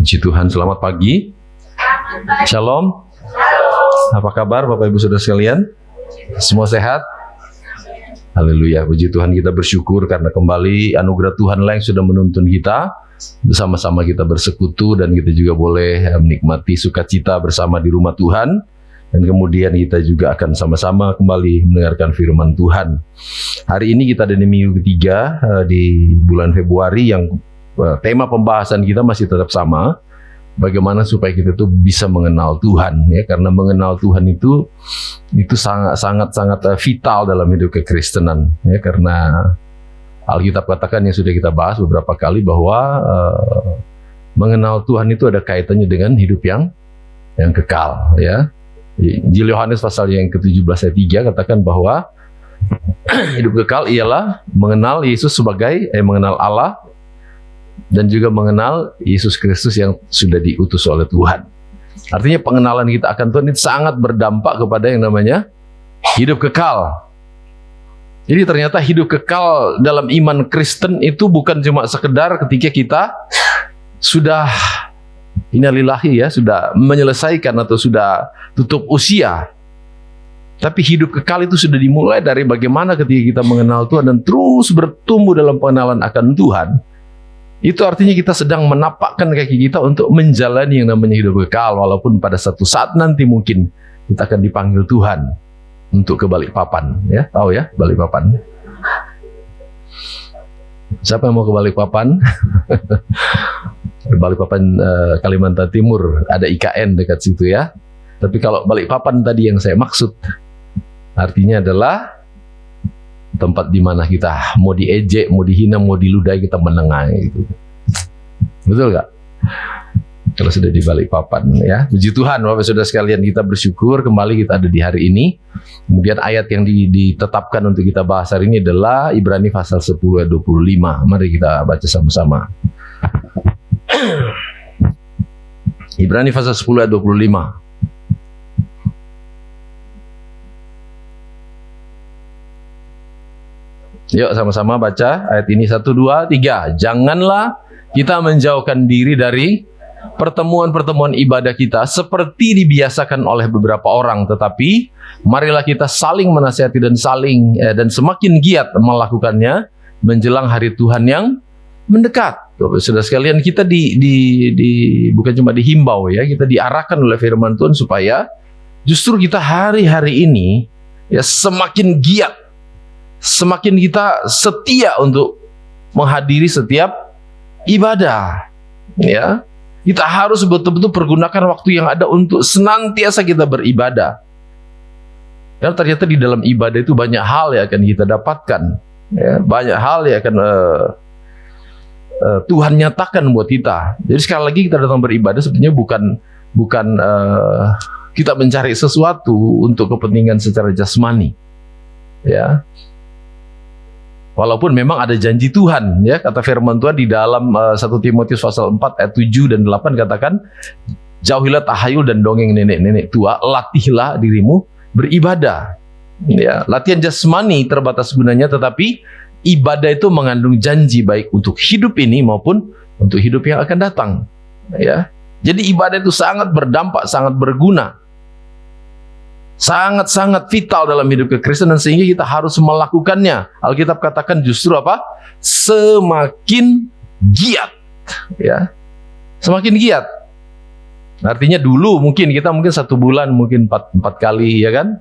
Puji Tuhan, selamat pagi. Shalom. Apa kabar Bapak Ibu Saudara sekalian? Semua sehat? Haleluya, puji Tuhan, kita bersyukur karena kembali anugerah Tuhan yang sudah menuntun kita. Bersama-sama kita bersekutu dan kita juga boleh menikmati sukacita bersama di rumah Tuhan. Dan kemudian kita juga akan sama-sama kembali mendengarkan firman Tuhan. Hari ini kita ada di minggu ketiga di bulan Februari yang tema pembahasan kita masih tetap sama. Bagaimana supaya kita tuh bisa mengenal Tuhan, ya, karena mengenal Tuhan itu sangat vital dalam hidup kekristenan, ya, karena Alkitab katakan yang sudah kita bahas beberapa kali bahwa mengenal Tuhan itu ada kaitannya dengan hidup yang kekal, ya. Injil Yohanes pasal yang ke-17 ayat 3 katakan bahwa hidup kekal ialah mengenal Yesus sebagai mengenal Allah dan juga mengenal Yesus Kristus yang sudah diutus oleh Tuhan. Artinya pengenalan kita akan Tuhan itu sangat berdampak kepada yang namanya hidup kekal. Jadi ternyata hidup kekal dalam iman Kristen itu bukan cuma sekedar ketika kita sudah innalillahi, ya, sudah menyelesaikan atau sudah tutup usia. Tapi hidup kekal itu sudah dimulai dari bagaimana ketika kita mengenal Tuhan dan terus bertumbuh dalam pengenalan akan Tuhan. Itu artinya kita sedang menapakkan kaki kita untuk menjalani yang namanya hidup kekal, walaupun pada satu saat nanti mungkin kita akan dipanggil Tuhan untuk ke Balikpapan, ya, tahu ya Balikpapan. Siapa yang mau ke Balikpapan? Balikpapan Kalimantan Timur, ada IKN dekat situ, ya. Tapi kalau Balikpapan tadi yang saya maksud, artinya adalah tempat di mana kita mau diejek, mau dihina, mau diludahi, kita menengah gitu. Betul nggak? Kalau sudah di Balikpapan, ya. Puji Tuhan, Bapak Saudara sekalian, kita bersyukur kembali kita ada di hari ini. Kemudian ayat yang ditetapkan untuk kita bahas hari ini adalah Ibrani pasal 10 ayat 25. Mari kita baca sama-sama. Ibrani pasal 10 ayat 25. Yuk sama-sama baca ayat ini, 1, 2, 3. Janganlah kita menjauhkan diri dari pertemuan-pertemuan ibadah kita seperti dibiasakan oleh beberapa orang, tetapi marilah kita saling menasihati dan semakin giat melakukannya menjelang hari Tuhan yang mendekat. Saudara sekalian, kita bukan cuma dihimbau, ya, kita diarahkan oleh firman Tuhan supaya justru kita hari-hari ini, ya, semakin giat, semakin kita setia untuk menghadiri setiap ibadah, ya. Kita harus betul-betul pergunakan waktu yang ada untuk senantiasa kita beribadah. Karena ternyata di dalam ibadah itu banyak hal yang akan kita dapatkan, ya, banyak hal yang akan Tuhan nyatakan buat kita. Jadi sekali lagi kita datang beribadah sebenarnya bukan kita mencari sesuatu untuk kepentingan secara jasmani, ya. Walaupun memang ada janji Tuhan, ya, kata firman Tuhan di dalam 1 Timotius pasal 4 ayat 7 dan 8 katakan, jauhilah tahayul dan dongeng nenek-nenek tua, latihlah dirimu beribadah. Ya, latihan jasmani terbatas gunanya, tetapi ibadah itu mengandung janji baik untuk hidup ini maupun untuk hidup yang akan datang. Ya, jadi ibadah itu sangat berdampak, sangat berguna, sangat-sangat vital dalam hidup kekristenan, sehingga kita harus melakukannya. Alkitab katakan justru apa? Semakin giat, ya, semakin giat. Artinya dulu mungkin kita satu bulan mungkin empat kali, ya kan?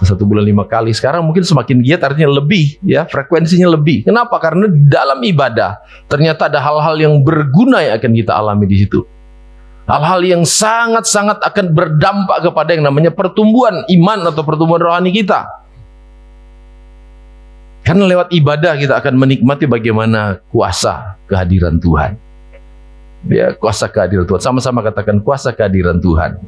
Satu bulan 5 kali. Sekarang mungkin semakin giat, artinya lebih, ya, frekuensinya lebih. Kenapa? Karena di dalam ibadah ternyata ada hal-hal yang berguna yang akan kita alami di situ. Hal-hal yang sangat-sangat akan berdampak kepada yang namanya pertumbuhan iman atau pertumbuhan rohani kita. Karena lewat ibadah kita akan menikmati bagaimana kuasa kehadiran Tuhan. Ya, kuasa kehadiran Tuhan. Sama-sama katakan kuasa kehadiran Tuhan.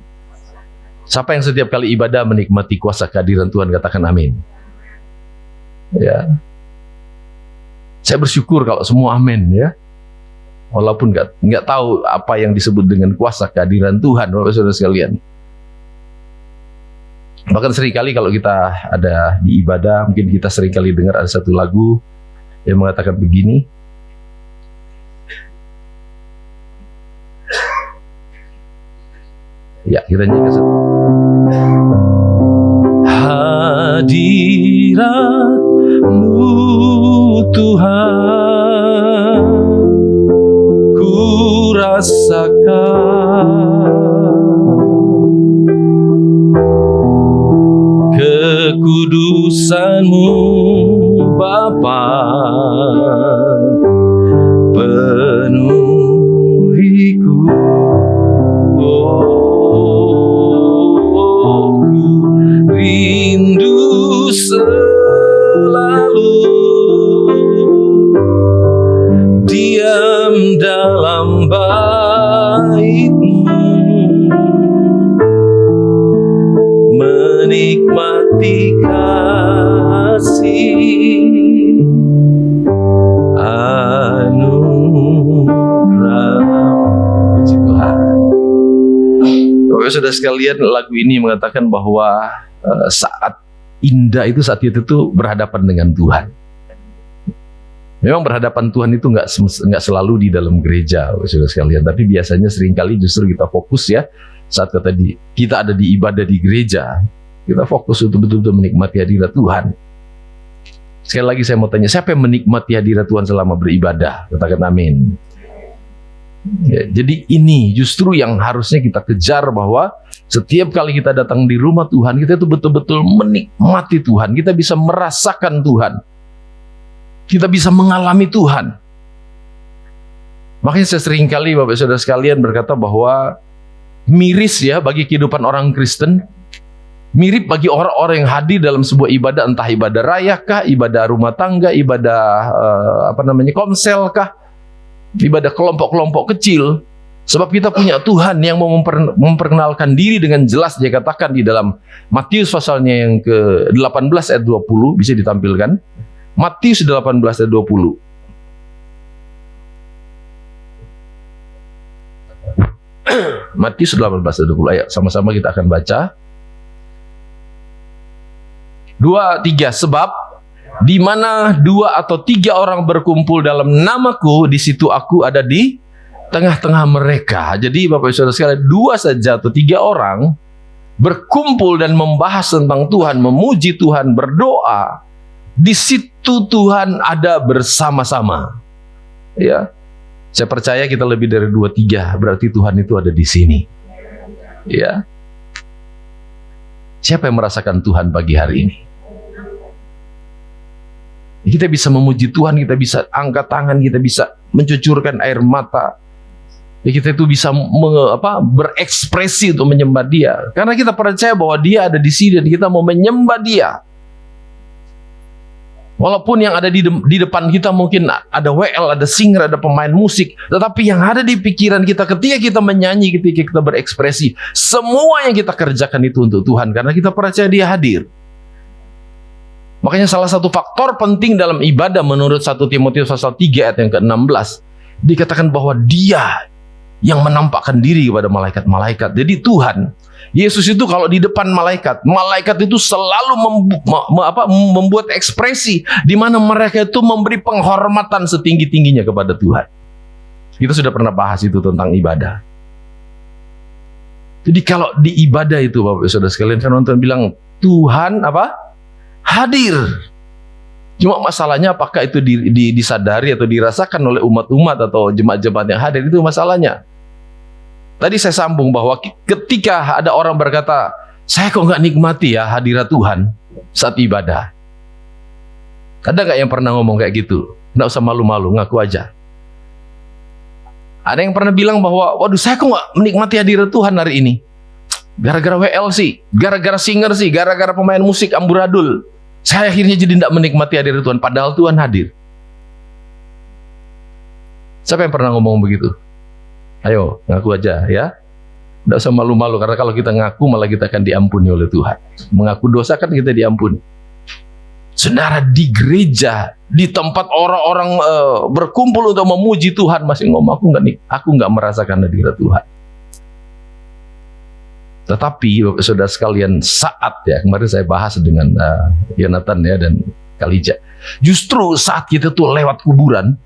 Siapa yang setiap kali ibadah menikmati kuasa kehadiran Tuhan, katakan amin. Ya. Saya bersyukur kalau semua amin, ya. Walaupun nggak tahu apa yang disebut dengan kuasa kehadiran Tuhan, Bapak Saudara sekalian. Bahkan seringkali kalau kita ada di ibadah, mungkin kita seringkali dengar ada satu lagu yang mengatakan begini, Ya, kita nyanyikan satu. Hadirat-Mu Tuhan, ku rasakan kekudusan-Mu Bapa, penuhiku. Rindu selalu diam dalam bait-Mu, menikmati kasih anugerah. Puji Tuhan. Bapak saudara sekalian, lagu ini mengatakan bahwa saat indah itu saat itu tuh berhadapan dengan Tuhan. Memang berhadapan Tuhan itu nggak selalu di dalam gereja, saudara sekalian. Tapi biasanya seringkali justru kita fokus ya saat kita ada di ibadah di gereja, kita fokus untuk betul-betul menikmati hadirat Tuhan. Sekali lagi saya mau tanya, siapa yang menikmati hadirat Tuhan selama beribadah? Katakan amin. Ya, jadi ini justru yang harusnya kita kejar, bahwa setiap kali kita datang di rumah Tuhan, kita itu betul-betul menikmati Tuhan. Kita bisa merasakan Tuhan. Kita bisa mengalami Tuhan. Makanya saya sering kali Bapak Saudara sekalian berkata bahwa miris ya bagi kehidupan orang Kristen, mirip bagi orang-orang yang hadir dalam sebuah ibadah, entah ibadah raya kah, ibadah rumah tangga, ibadah komsel kah, ibadah kelompok-kelompok kecil. Sebab kita punya Tuhan yang mau memperkenalkan diri dengan jelas. Dia katakan di dalam Matius pasalnya yang ke-18 ayat 20, bisa ditampilkan. Matius 18 ayat 20. Matius 18 ayat 20. Ayo sama-sama kita akan baca. 2, 3. Sebab di mana 2 atau 3 orang berkumpul dalam namaku, di situ aku ada di tengah-tengah mereka. Jadi Bapak Saudara sekalian, 2 saja atau 3 orang berkumpul dan membahas tentang Tuhan, memuji Tuhan, berdoa, di situ Tuhan ada bersama-sama. Ya, saya percaya kita lebih dari 2-3, berarti Tuhan itu ada di sini. Ya, siapa yang merasakan Tuhan pagi hari ini? Kita bisa memuji Tuhan, kita bisa angkat tangan, kita bisa mencucurkan air mata. Ya, kita itu bisa berekspresi untuk menyembah Dia, karena kita percaya bahwa Dia ada di sini dan kita mau menyembah Dia. Walaupun yang ada di depan kita mungkin ada WL, ada singer, ada pemain musik, tetapi yang ada di pikiran kita ketika kita menyanyi, ketika kita berekspresi, semua yang kita kerjakan itu untuk Tuhan, karena kita percaya Dia hadir. Makanya salah satu faktor penting dalam ibadah menurut 1 Timotius pasal 3 ayat yang ke-16, dikatakan bahwa Dia yang menampakkan diri kepada malaikat-malaikat. Jadi Tuhan, Yesus itu kalau di depan malaikat, malaikat itu selalu membuat ekspresi di mana mereka itu memberi penghormatan setinggi-tingginya kepada Tuhan. Kita sudah pernah bahas itu tentang ibadah. Jadi kalau di ibadah itu Bapak Saudara sekalian, kan nonton bilang Tuhan hadir. Cuma masalahnya apakah itu disadari atau dirasakan oleh umat-umat atau jemaat-jemaat yang hadir, itu masalahnya. Tadi saya sambung bahwa ketika ada orang berkata, saya kok nggak nikmati ya hadirat Tuhan saat ibadah. Ada nggak yang pernah ngomong kayak gitu? Nggak usah malu-malu, ngaku aja. Ada yang pernah bilang bahwa, waduh saya kok nggak menikmati hadirat Tuhan hari ini? Gara-gara WL sih, gara-gara singer sih, gara-gara pemain musik amburadul. Saya akhirnya jadi tidak menikmati hadirat Tuhan, padahal Tuhan hadir. Siapa yang pernah ngomong begitu? Ayo, ngaku aja ya. Tidak usah malu-malu, karena kalau kita ngaku malah kita akan diampuni oleh Tuhan. Mengaku dosa kan kita diampuni. Saudara, di gereja, di tempat orang-orang berkumpul untuk memuji Tuhan, masih ngomong aku nggak merasakan hadirat Tuhan. Tetapi Bapak Saudara sekalian, saat ya kemarin saya bahas dengan Yonatan ya dan Kalija, justru saat kita tuh lewat kuburan,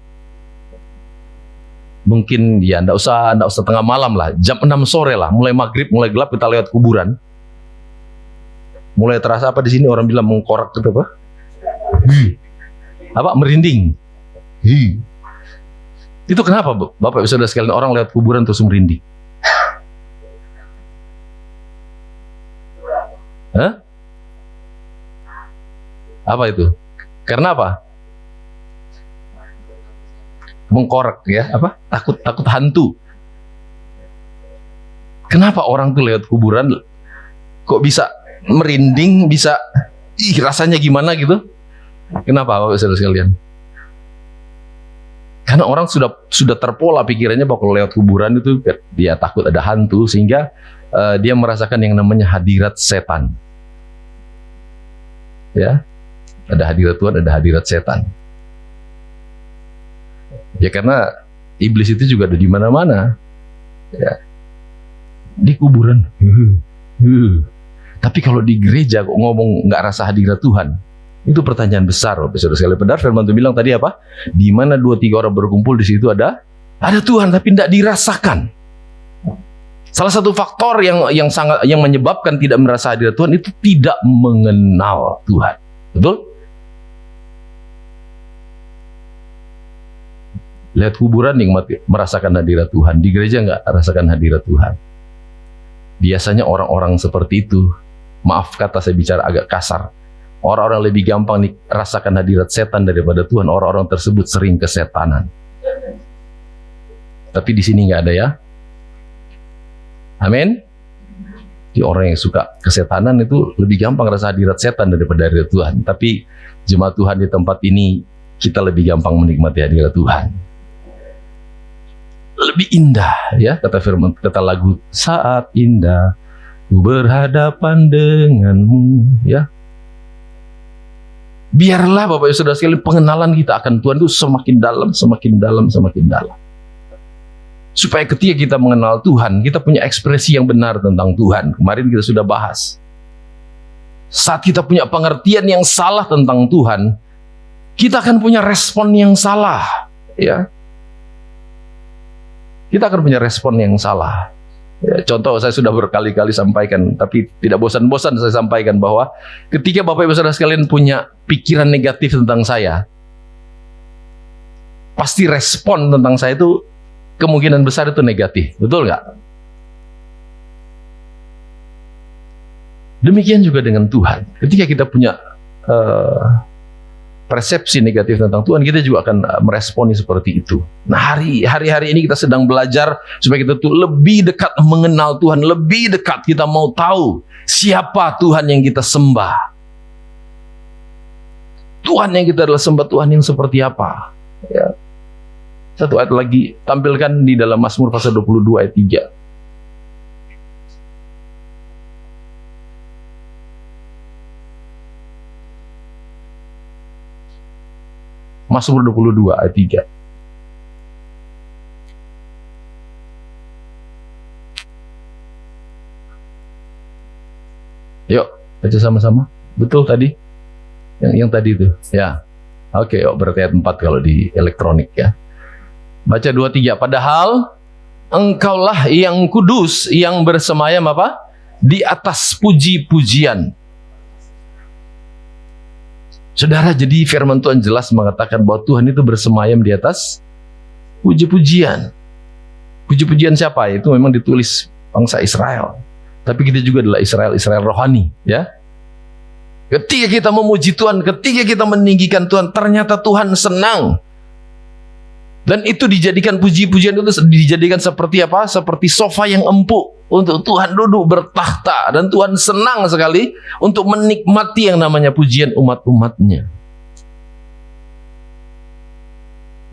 mungkin ya enggak usah tengah malam lah, jam 6 sore lah, mulai maghrib, mulai gelap kita lewat kuburan. Mulai terasa apa di sini orang bilang mengkorak itu apa? Apa merinding. Itu kenapa, Bapak Ibu Saudara sekalian, orang lewat kuburan terus merinding? Hah? Apa itu? Karena apa? Mengkorek ya, apa? Takut hantu. Kenapa orang tuh lewat kuburan kok bisa merinding, bisa rasanya gimana gitu? Kenapa, Bapak Saudara sekalian? Karena orang sudah terpola pikirannya bahwa kalau lewat kuburan itu dia takut ada hantu, sehingga dia merasakan yang namanya hadirat setan. Ya, ada hadirat Tuhan, ada hadirat setan. Ya karena iblis itu juga ada di mana-mana, ya. Di kuburan. Tapi kalau di gereja kok ngomong nggak rasa hadirat Tuhan, itu pertanyaan besar, Bapak Saudara sekalian. Padahal firman Tuhan bilang tadi apa? Di mana 2-3 orang berkumpul, di situ ada Tuhan, tapi tidak dirasakan. Salah satu faktor yang menyebabkan tidak merasa hadirat Tuhan itu tidak mengenal Tuhan. Betul? Lihat kuburan nikmati, merasakan hadirat Tuhan. Di gereja nggak rasakan hadirat Tuhan. Biasanya orang-orang seperti itu, maaf kata saya bicara agak kasar, orang-orang lebih gampang rasakan hadirat setan daripada Tuhan. Orang-orang tersebut sering kesetanan. Tapi di sini nggak ada ya. Amin. Di orang yang suka kesetanan itu lebih gampang rasa hadirat setan daripada hadirat Tuhan. Tapi jemaat Tuhan di tempat ini, kita lebih gampang menikmati hadirat Tuhan. Lebih indah ya, kata lagu, saat indah ku berhadapan denganmu, ya. Biarlah Bapak Ibu Saudara sekalian, pengenalan kita akan Tuhan itu semakin dalam, semakin dalam, semakin dalam. Supaya ketika kita mengenal Tuhan, kita punya ekspresi yang benar tentang Tuhan. Kemarin kita sudah bahas. Saat kita punya pengertian yang salah tentang Tuhan, kita akan punya respon yang salah, ya. Kita akan punya respon yang salah. Ya, contoh saya sudah berkali-kali sampaikan, tapi tidak bosan-bosan saya sampaikan bahwa ketika Bapak Ibu Saudara sekalian punya pikiran negatif tentang saya, pasti respon tentang saya itu kemungkinan besar itu negatif. Betul nggak? Demikian juga dengan Tuhan. Ketika kita punya persepsi negatif tentang Tuhan, kita juga akan meresponi seperti itu. Nah, hari-hari ini kita sedang belajar supaya kita tuh lebih dekat mengenal Tuhan, lebih dekat kita mau tahu siapa Tuhan yang kita sembah. Tuhan yang kita adalah sembah, Tuhan yang seperti apa. Ya. Satu ayat lagi, tampilkan di dalam Mazmur pasal 22 ayat 3. Mazmur 22 ayat 3. Yuk, baca sama-sama. Betul tadi? Yang tadi itu. Ya. Oke, berarti ayat 4 kalau di elektronik ya. Baca 2-3. Padahal Engkaulah yang kudus, yang bersemayam apa? Di atas puji-pujian. Saudara, jadi firman Tuhan jelas mengatakan bahwa Tuhan itu bersemayam di atas puji-pujian. Puji-pujian siapa? Itu memang ditulis bangsa Israel. Tapi kita juga adalah Israel rohani, ya. Ketika kita memuji Tuhan, ketika kita meninggikan Tuhan, ternyata Tuhan senang. Dan itu dijadikan puji-pujian itu dijadikan seperti apa? Seperti sofa yang empuk untuk Tuhan duduk bertakhta, dan Tuhan senang sekali untuk menikmati yang namanya pujian umat-umatnya.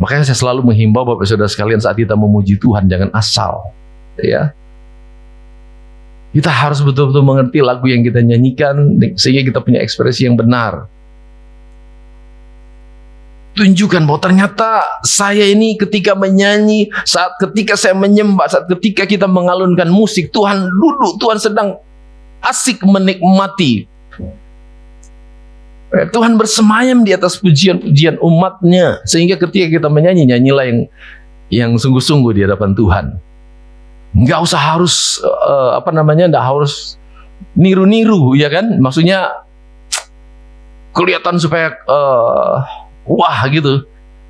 Makanya saya selalu menghimbau Bapak Saudara sekalian, saat kita memuji Tuhan jangan asal, ya. Kita harus betul-betul mengerti lagu yang kita nyanyikan sehingga kita punya ekspresi yang benar. Tunjukkan bahwa ternyata saya ini ketika menyanyi, ketika saya menyembah, ketika kita mengalunkan musik, Tuhan duduk, Tuhan sedang asik menikmati. Tuhan bersemayam di atas pujian-pujian umatnya. Sehingga ketika kita menyanyi, nyanyilah yang yang sungguh-sungguh di hadapan Tuhan. Nggak usah harus nggak harus niru-niru, ya kan? Maksudnya kelihatan supaya wah gitu.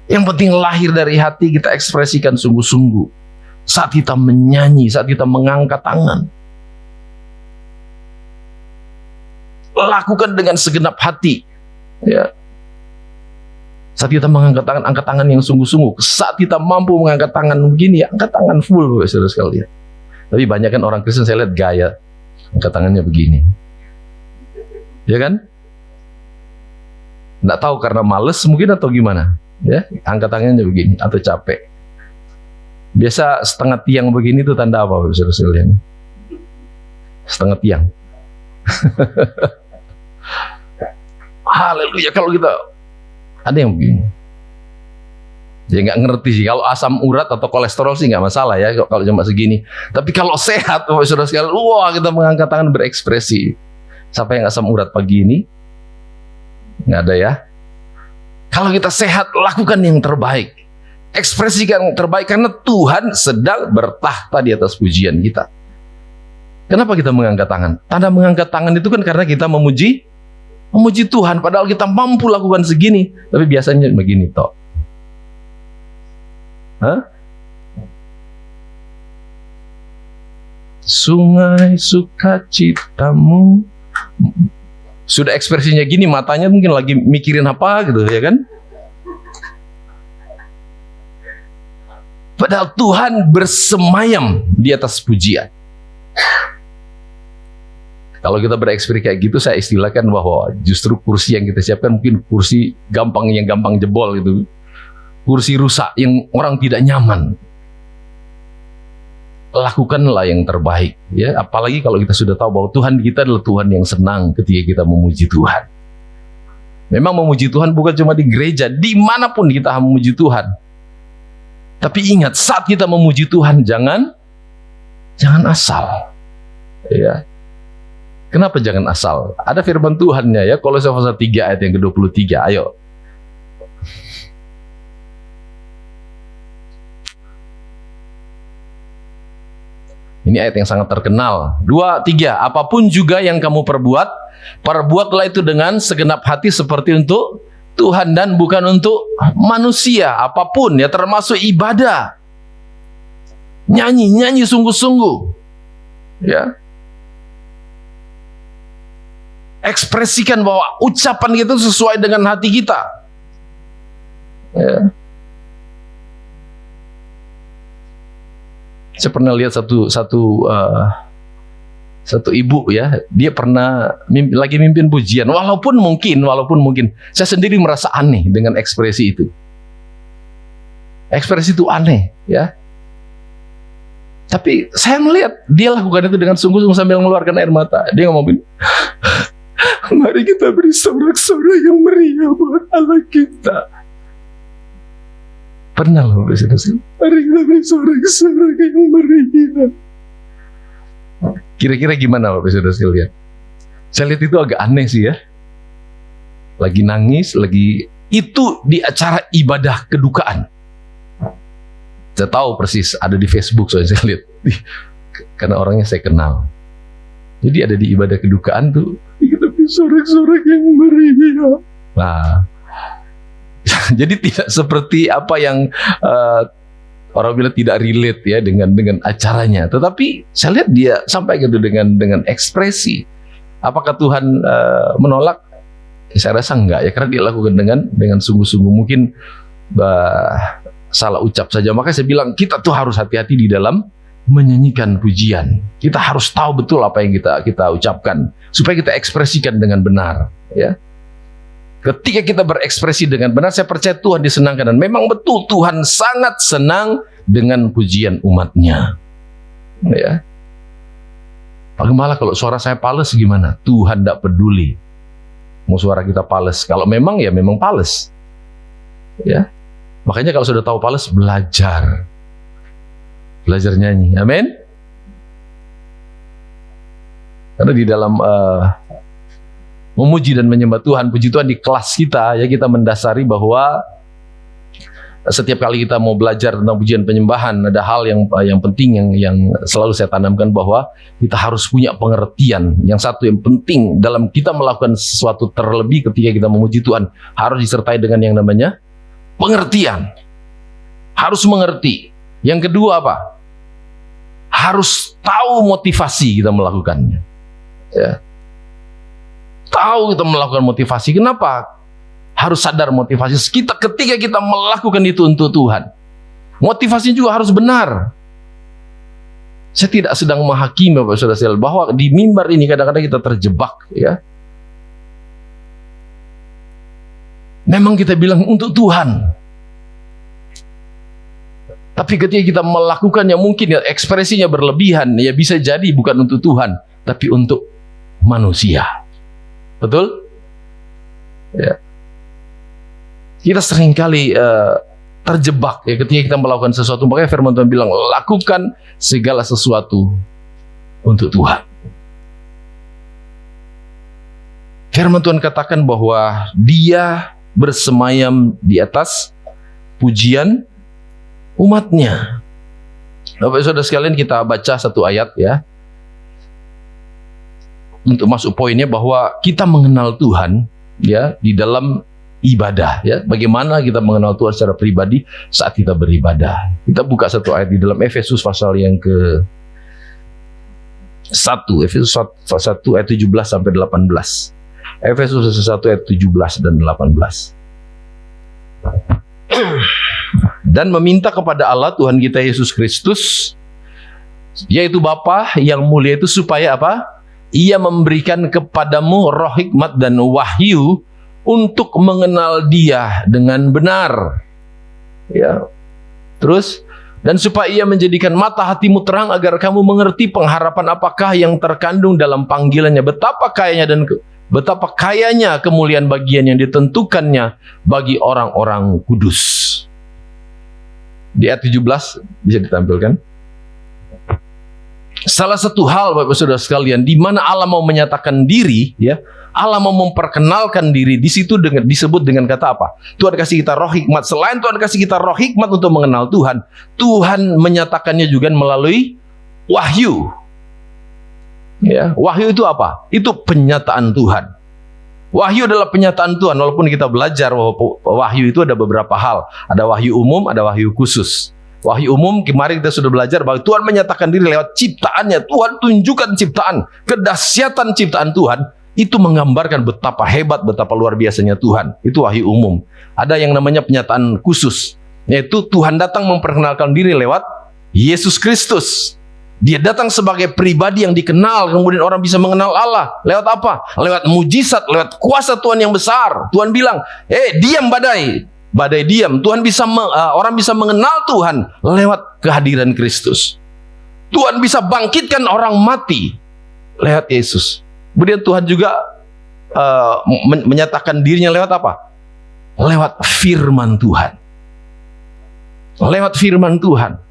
Yang penting lahir dari hati, kita ekspresikan sungguh-sungguh. Saat kita menyanyi, saat kita mengangkat tangan, lakukan dengan segenap hati, ya. Saat kita mengangkat tangan, angkat tangan yang sungguh-sungguh. Saat kita mampu mengangkat tangan begini, angkat tangan full, saudara sekalian. Tapi banyak kan orang Kristen saya lihat gaya angkat tangannya begini, ya kan? Nggak tahu karena males mungkin atau gimana, ya? Angkat tangannya begini atau capek. Biasa setengah tiang begini itu tanda apa, saudara sekalian? Setengah tiang. Haleluya. Kalau kita ada yang begini, dia nggak ngerti sih. Kalau asam urat atau kolesterol sih nggak masalah ya, kalau cuma segini. Tapi kalau sehat, saudara sekalian, wah, kita mengangkat tangan berekspresi. Siapa yang asam urat pagi ini? Nggak ada ya. Kalau kita sehat, lakukan yang terbaik, ekspresikan yang terbaik, karena Tuhan sedang bertahta di atas pujian kita. Kenapa kita mengangkat tangan? Tanda mengangkat tangan itu kan karena kita memuji Tuhan, padahal kita mampu lakukan segini, tapi biasanya begini toh. Sungai sukacitamu. Sudah ekspresinya gini, matanya mungkin lagi mikirin apa gitu, ya kan? Padahal Tuhan bersemayam di atas pujian. Kalau kita berekspresi kayak gitu, saya istilahkan bahwa justru kursi yang kita siapkan mungkin kursi yang gampang jebol gitu. Kursi rusak yang orang tidak nyaman. Lakukanlah yang terbaik, ya. Apalagi kalau kita sudah tahu bahwa Tuhan kita adalah Tuhan yang senang ketika kita memuji Tuhan. Memang memuji Tuhan bukan cuma di gereja, dimanapun kita memuji Tuhan. Tapi ingat, saat kita memuji Tuhan jangan asal, ya. Kenapa jangan asal? Ada firman Tuhannya ya, Kolose pasal 3 ayat yang ke-23. Ayo. Ini ayat yang sangat terkenal. 2, 3. Apapun juga yang kamu perbuat, perbuatlah itu dengan segenap hati seperti untuk Tuhan dan bukan untuk manusia. Apapun ya, termasuk ibadah. Nyanyi sungguh-sungguh. Ya. Ekspresikan bahwa ucapan kita sesuai dengan hati kita. Ya. Saya pernah lihat satu ibu ya, dia pernah lagi mimpin pujian. Walaupun mungkin saya sendiri merasa aneh dengan ekspresi itu. Ekspresi itu aneh, ya. Tapi saya melihat dia lakukan itu dengan sungguh-sungguh sambil mengeluarkan air mata. Dia ngomongin, mari kita beri sorak-sorai yang meriah buat Allah kita. Pernah loh, mari kita beri sorak-sorai yang meriah. Kira-kira gimana Bapak Saudara sekalian? Saya lihat itu agak aneh sih ya. Lagi nangis, itu di acara ibadah kedukaan. Saya tahu persis, ada di Facebook soalnya saya lihat. Karena orangnya saya kenal. Jadi ada di ibadah kedukaan tuh, kita sorak-sorak yang meriah. Nah, jadi tidak seperti apa yang orang bilang tidak relate ya dengan acaranya. Tetapi saya lihat dia sampai gitu dengan ekspresi. Apakah Tuhan menolak? Saya rasa enggak ya, karena dia lakukan dengan sungguh-sungguh. Mungkin salah ucap saja. Makanya saya bilang kita tuh harus hati-hati di dalam menyanyikan pujian. Kita harus tahu betul apa yang kita ucapkan supaya kita ekspresikan dengan benar, ya. Ketika kita berekspresi dengan benar, saya percaya Tuhan disenangkan. Dan memang betul Tuhan sangat senang dengan pujian umatnya, ya. Pak Gembala, kalau suara saya pales gimana? Tuhan tidak peduli mau suara kita pales. Kalau memang ya memang pales, ya. Makanya kalau sudah tahu pales, belajar nyanyi. Amin. Karena di dalam memuji dan menyembah Tuhan, puji Tuhan di kelas kita ya, kita mendasari bahwa setiap kali kita mau belajar tentang pujian penyembahan, ada hal yang penting yang selalu saya tanamkan, bahwa kita harus punya pengertian. Yang satu yang penting dalam kita melakukan sesuatu, terlebih ketika kita memuji Tuhan, harus disertai dengan yang namanya pengertian. Harus mengerti. Yang kedua apa? Harus tahu motivasi kita melakukannya. Ya. Tahu kita melakukan motivasi. Kenapa? Harus sadar motivasi kita ketika kita melakukan itu untuk Tuhan. Motivasinya juga harus benar. Saya tidak sedang menghakimi Bapak Saudara bahwa di mimbar ini kadang-kadang kita terjebak, ya. Memang kita bilang untuk Tuhan. Tapi ketika kita melakukannya mungkin ya ekspresinya berlebihan, ya bisa jadi bukan untuk Tuhan, tapi untuk manusia. Betul? Ya. Kita seringkali terjebak ya ketika kita melakukan sesuatu. Makanya firman Tuhan bilang, lakukan segala sesuatu untuk Tuhan. Firman Tuhan katakan bahwa Dia bersemayam di atas pujian umatnya. Bapak Saudara sekalian, kita baca satu ayat ya, untuk masuk poinnya bahwa kita mengenal Tuhan ya di dalam ibadah ya. Bagaimana kita mengenal Tuhan secara pribadi saat kita beribadah. Kita buka satu ayat di dalam Efesus pasal yang ke 1, Efesus 1 ayat 17 sampai 18. Efesus 1 ayat 17 dan 18. Dan meminta kepada Allah Tuhan kita Yesus Kristus, yaitu Bapa yang mulia itu, supaya apa? Ia memberikan kepadamu roh hikmat dan wahyu untuk mengenal Dia dengan benar. Ya. Terus, dan supaya Ia menjadikan mata hatimu terang agar kamu mengerti pengharapan apakah yang terkandung dalam panggilannya, betapa kayanya kemuliaan bagian yang ditentukannya bagi orang-orang kudus. Di ayat 17 bisa ditampilkan. Salah satu hal Bapak Saudara sekalian, di mana Allah mau menyatakan diri, ya, Allah mau memperkenalkan diri, di situ disebut dengan kata apa? Tuhan kasih kita roh hikmat. Selain Tuhan kasih kita roh hikmat untuk mengenal Tuhan, Tuhan menyatakannya juga melalui wahyu. Ya, wahyu itu apa? Itu penyataan Tuhan. Wahyu adalah penyataan Tuhan. Walaupun kita belajar bahwa wahyu itu ada beberapa hal. Ada wahyu umum, ada wahyu khusus. Wahyu umum, kemarin kita sudah belajar bahwa Tuhan menyatakan diri lewat ciptaannya. Tuhan tunjukkan ciptaan, kedahsyatan ciptaan Tuhan. Itu menggambarkan betapa hebat, betapa luar biasanya Tuhan. Itu wahyu umum. Ada yang namanya penyataan khusus, yaitu Tuhan datang memperkenalkan diri lewat Yesus Kristus. Dia datang sebagai pribadi yang dikenal, kemudian orang bisa mengenal Allah. Lewat apa? Lewat mujizat, lewat kuasa Tuhan yang besar. Tuhan bilang, diam badai. Badai diam. Orang bisa mengenal Tuhan lewat kehadiran Kristus. Tuhan bisa bangkitkan orang mati lewat Yesus. Kemudian Tuhan juga menyatakan dirinya lewat apa? Lewat firman Tuhan. Lewat firman Tuhan.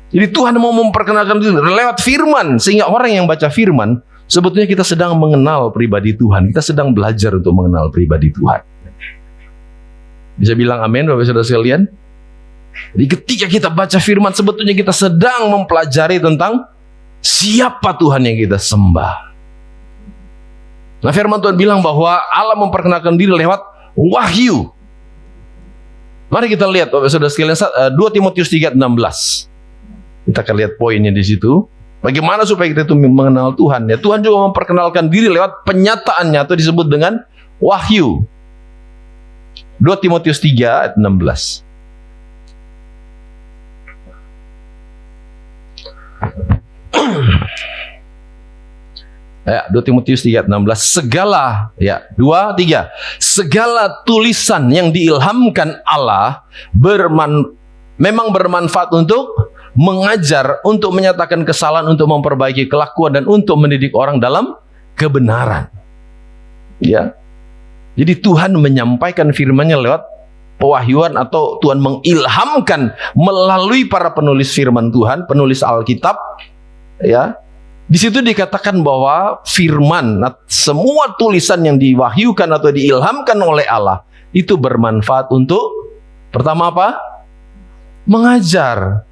Jadi Tuhan mau memperkenalkan diri lewat firman, sehingga orang yang baca firman, sebetulnya kita sedang mengenal pribadi Tuhan. Kita sedang belajar untuk mengenal pribadi Tuhan. Bisa bilang amin Bapak Saudara sekalian? Jadi ketika kita baca firman, sebetulnya kita sedang mempelajari tentang siapa Tuhan yang kita sembah. Nah, firman Tuhan bilang bahwa Allah memperkenalkan diri lewat wahyu. Mari kita lihat Bapak Saudara sekalian, 2 Timotius 3:16. Kita akan lihat poinnya di situ. Bagaimana supaya kita itu mengenal Tuhan? Ya, Tuhan juga memperkenalkan diri lewat penyataannya, atau disebut dengan wahyu. 2 Timotius 3 ayat 16. Ya, 2 Timotius 3:16. Segala tulisan yang diilhamkan Allah memang bermanfaat untuk mengajar, untuk menyatakan kesalahan, untuk memperbaiki kelakuan, dan untuk mendidik orang dalam kebenaran. Ya. Jadi Tuhan menyampaikan firman-Nya lewat pewahyuan, atau Tuhan mengilhamkan melalui para penulis firman Tuhan, penulis Alkitab. Ya. Di situ dikatakan bahwa firman, semua tulisan yang diwahyukan atau diilhamkan oleh Allah itu bermanfaat untuk Pertama apa? Mengajar.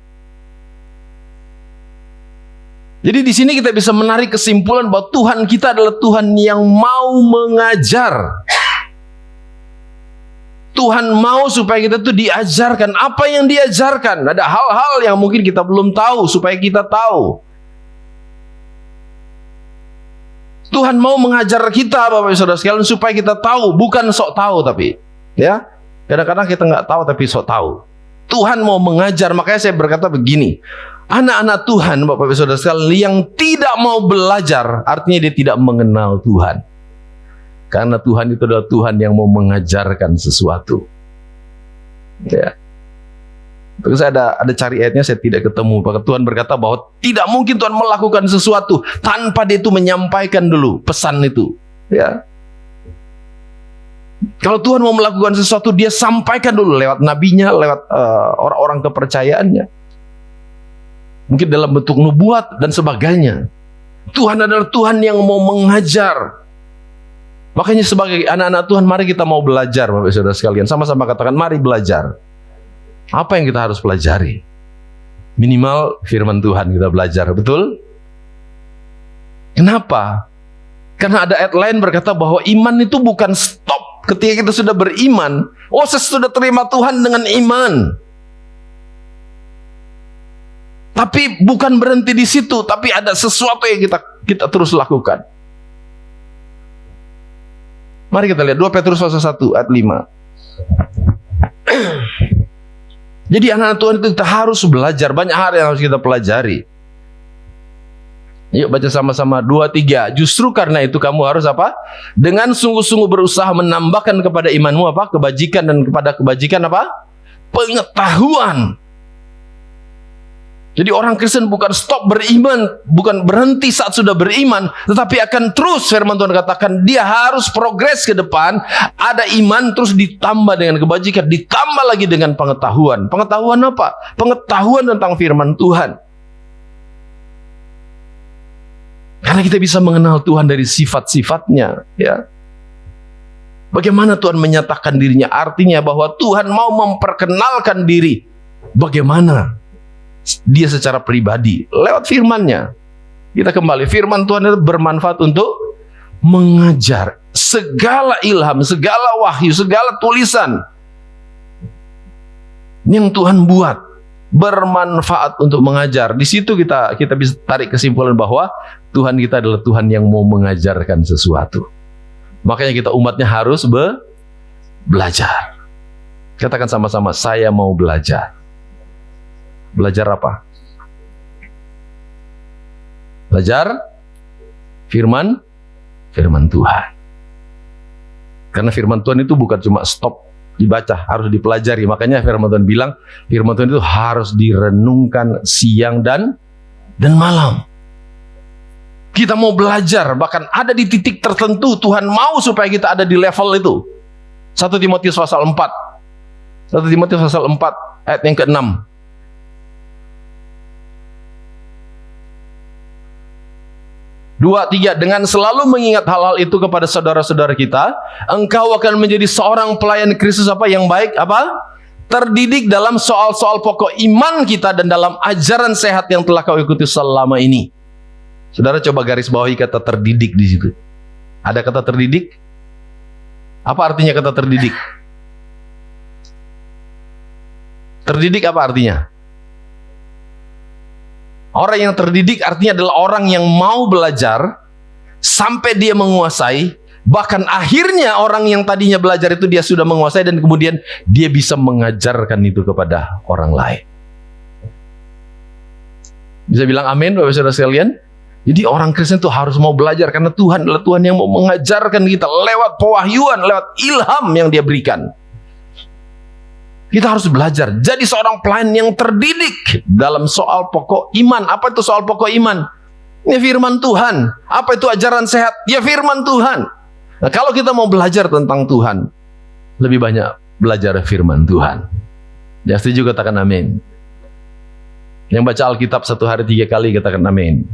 Jadi di sini kita bisa menarik kesimpulan bahwa Tuhan kita adalah Tuhan yang mau mengajar. Tuhan mau supaya kita tuh diajarkan. Apa yang diajarkan? Ada hal-hal yang mungkin kita belum tahu supaya kita tahu. Tuhan mau mengajar kita, Bapak Ibu Saudara sekalian, supaya kita tahu, bukan sok tahu tapi, ya. Kadang-kadang kita nggak tahu tapi sok tahu. Tuhan mau mengajar, makanya saya berkata begini, anak-anak Tuhan, Bapak Ibu Saudara sekalian, yang tidak mau belajar, artinya dia tidak mengenal Tuhan. Karena Tuhan itu adalah Tuhan yang mau mengajarkan sesuatu. Ya. Terus ada cari ayatnya, saya tidak ketemu. Maka Tuhan berkata bahwa tidak mungkin Tuhan melakukan sesuatu tanpa dia itu menyampaikan dulu pesan itu. Ya. Kalau Tuhan mau melakukan sesuatu, dia sampaikan dulu lewat nabinya, lewat orang-orang kepercayaannya. Mungkin dalam bentuk nubuat dan sebagainya. Tuhan adalah Tuhan yang mau mengajar. Makanya sebagai anak-anak Tuhan, mari kita mau belajar, Bapak Saudara sekalian. Sama-sama katakan, mari belajar. Apa yang kita harus pelajari? Minimal firman Tuhan kita belajar, betul? Kenapa? Karena ada ayat lain berkata bahwa iman itu bukan stop ketika kita sudah beriman. Oh, saya sudah terima Tuhan dengan iman. Tapi bukan berhenti di situ, tapi ada sesuatu yang kita terus lakukan. Mari kita lihat 2 Petrus pasal 1 ayat 5. Jadi anak-anak Tuhan itu kita harus belajar. Banyak hal yang harus kita pelajari. Yuk baca sama-sama 2, 3. Justru karena itu kamu harus apa? Dengan sungguh-sungguh berusaha menambahkan kepada imanmu apa? Kebajikan, dan kepada kebajikan apa? Pengetahuan. Jadi orang Kristen bukan stop beriman, bukan berhenti saat sudah beriman, tetapi akan terus, firman Tuhan katakan, dia harus progres ke depan. Ada iman, terus ditambah dengan kebajikan, ditambah lagi dengan pengetahuan. Pengetahuan apa? Pengetahuan tentang firman Tuhan. Karena kita bisa mengenal Tuhan dari sifat-sifatnya, ya. Bagaimana Tuhan menyatakan dirinya? Artinya bahwa Tuhan mau memperkenalkan diri. Bagaimana dia secara pribadi lewat firman-Nya. Kita kembali, firman Tuhan itu bermanfaat untuk mengajar. Segala ilham, segala wahyu, segala tulisan yang Tuhan buat bermanfaat untuk mengajar. Di situ kita bisa tarik kesimpulan bahwa Tuhan kita adalah Tuhan yang mau mengajarkan sesuatu. Makanya kita umatnya harus belajar. Katakan sama-sama, saya mau belajar. Belajar apa? Belajar firman Tuhan. Karena firman Tuhan itu bukan cuma stop dibaca, harus dipelajari. Makanya firman Tuhan bilang, firman Tuhan itu harus direnungkan siang dan malam. Kita mau belajar, bahkan ada di titik tertentu Tuhan mau supaya kita ada di level itu. 1 Timotius pasal 4. 1 Timotius pasal 4 ayat yang ke-6. 2, 3, dengan selalu mengingat hal-hal itu kepada saudara-saudara kita, engkau akan menjadi seorang pelayan Kristus apa yang baik, apa? Terdidik dalam soal-soal pokok iman kita dan dalam ajaran sehat yang telah kau ikuti selama ini. Saudara coba garis bawahi kata terdidik di situ. Ada kata terdidik? Apa artinya kata terdidik? Terdidik apa artinya? Orang yang terdidik artinya adalah orang yang mau belajar sampai dia menguasai, bahkan akhirnya orang yang tadinya belajar itu dia sudah menguasai dan kemudian dia bisa mengajarkan itu kepada orang lain. Bisa bilang amin Bapak Saudara sekalian? Jadi orang Kristen itu harus mau belajar karena Tuhan adalah Tuhan yang mau mengajarkan kita lewat pewahyuan, lewat ilham yang dia berikan. Kita harus belajar jadi seorang pelayan yang terdidik dalam soal pokok iman. Apa itu soal pokok iman? Ini firman Tuhan. Apa itu ajaran sehat? Ya firman Tuhan. Nah, kalau kita mau belajar tentang Tuhan, lebih banyak belajar firman Tuhan. Yang setuju katakan amin. Yang baca Alkitab 1 hari 3 kali katakan amin.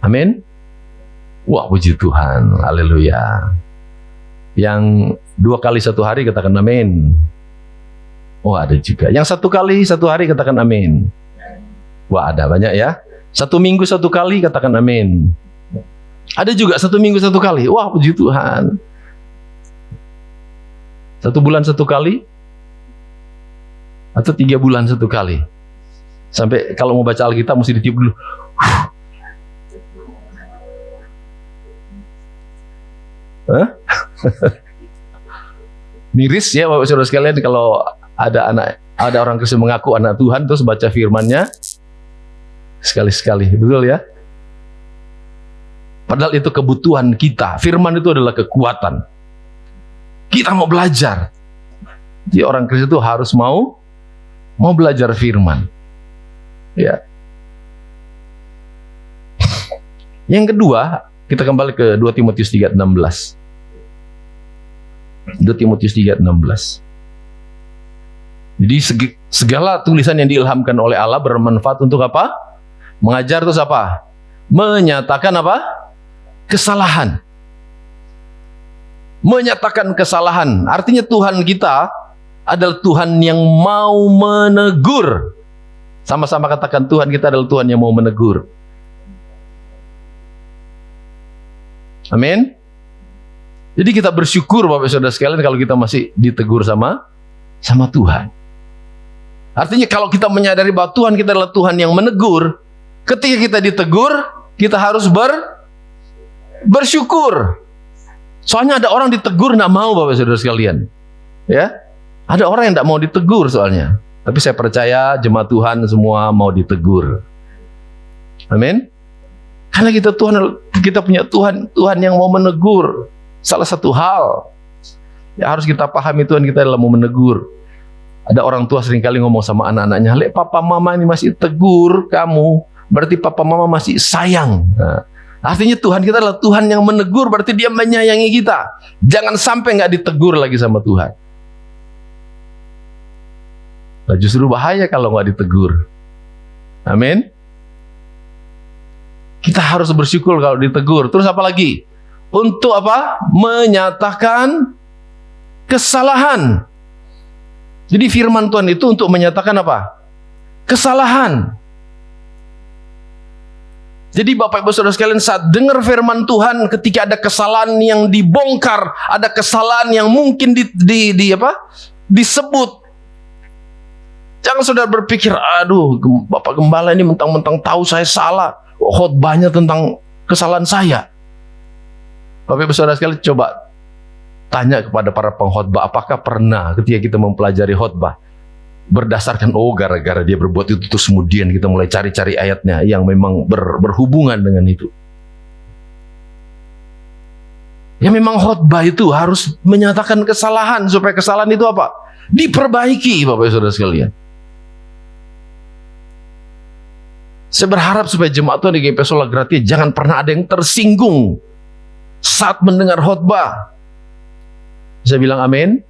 Amin. Wah, puji Tuhan. Haleluya. Yang 2 kali 1 hari katakan amin. Oh, ada juga. Yang 1 kali 1 hari katakan amin. Wah, ada banyak ya. 1 minggu 1 kali katakan amin. Ada juga 1 minggu 1 kali. Wah, puji Tuhan. 1 bulan 1 kali atau 3 bulan 1 kali. Sampai kalau mau baca Alkitab mesti ditiup dulu. Miris ya Bapak Saudara sekalian kalau ada orang Kristen mengaku anak Tuhan terus baca firman-Nya sekali-sekali, betul ya? Padahal itu kebutuhan kita. Firman itu adalah kekuatan. Kita mau belajar. Jadi orang Kristen itu harus mau belajar firman. Ya. Yang kedua, kita kembali ke 2 Timotius 3:16. 2 Timotius 3:16. Jadi segala tulisan yang diilhamkan oleh Allah bermanfaat untuk apa? Mengajar terus apa? Menyatakan apa? Kesalahan. Menyatakan kesalahan. Artinya Tuhan kita adalah Tuhan yang mau menegur. Sama-sama katakan Tuhan kita adalah Tuhan yang mau menegur. Amin. Jadi kita bersyukur Bapak Saudara sekalian kalau kita masih ditegur sama Tuhan. Artinya kalau kita menyadari bahwa Tuhan kita adalah Tuhan yang menegur, ketika kita ditegur, kita harus bersyukur. Soalnya ada orang ditegur nggak mau Bapak Saudara sekalian. Ya, ada orang yang nggak mau ditegur soalnya. Tapi saya percaya jemaat Tuhan semua mau ditegur. Amin. Karena kita punya Tuhan yang mau menegur. Salah satu hal yang harus kita pahami, Tuhan kita adalah mau menegur. Ada orang tua seringkali ngomong sama anak-anaknya, "Lek, papa mama ini masih tegur kamu, berarti papa mama masih sayang." Nah, artinya Tuhan kita adalah Tuhan yang menegur, berarti Dia menyayangi kita. Jangan sampai nggak ditegur lagi sama Tuhan. Nah, justru bahaya kalau nggak ditegur. Amin. Kita harus bersyukur kalau ditegur. Terus apa lagi? Untuk apa? Menyatakan kesalahan. Jadi firman Tuhan itu untuk menyatakan apa? Kesalahan. Jadi Bapak Ibu Saudara sekalian, saat dengar firman Tuhan, ketika ada kesalahan yang dibongkar, ada kesalahan yang mungkin disebut, jangan saudara berpikir, aduh Bapak Gembala ini mentang-mentang tahu saya salah, khotbahnya tentang kesalahan saya. Bapak Ibu Saudara sekalian, coba tanya kepada para pengkhotbah, apakah pernah ketika kita mempelajari khotbah berdasarkan gara-gara dia berbuat itu terus kemudian kita mulai cari-cari ayatnya yang memang berhubungan dengan itu. Ya memang khotbah itu harus menyatakan kesalahan supaya kesalahan itu apa? Diperbaiki Bapak Ibu Saudara sekalian. Saya berharap supaya jemaat Tuhan di GP Sola Gratia jangan pernah ada yang tersinggung saat mendengar khotbah. Saya bilang amin.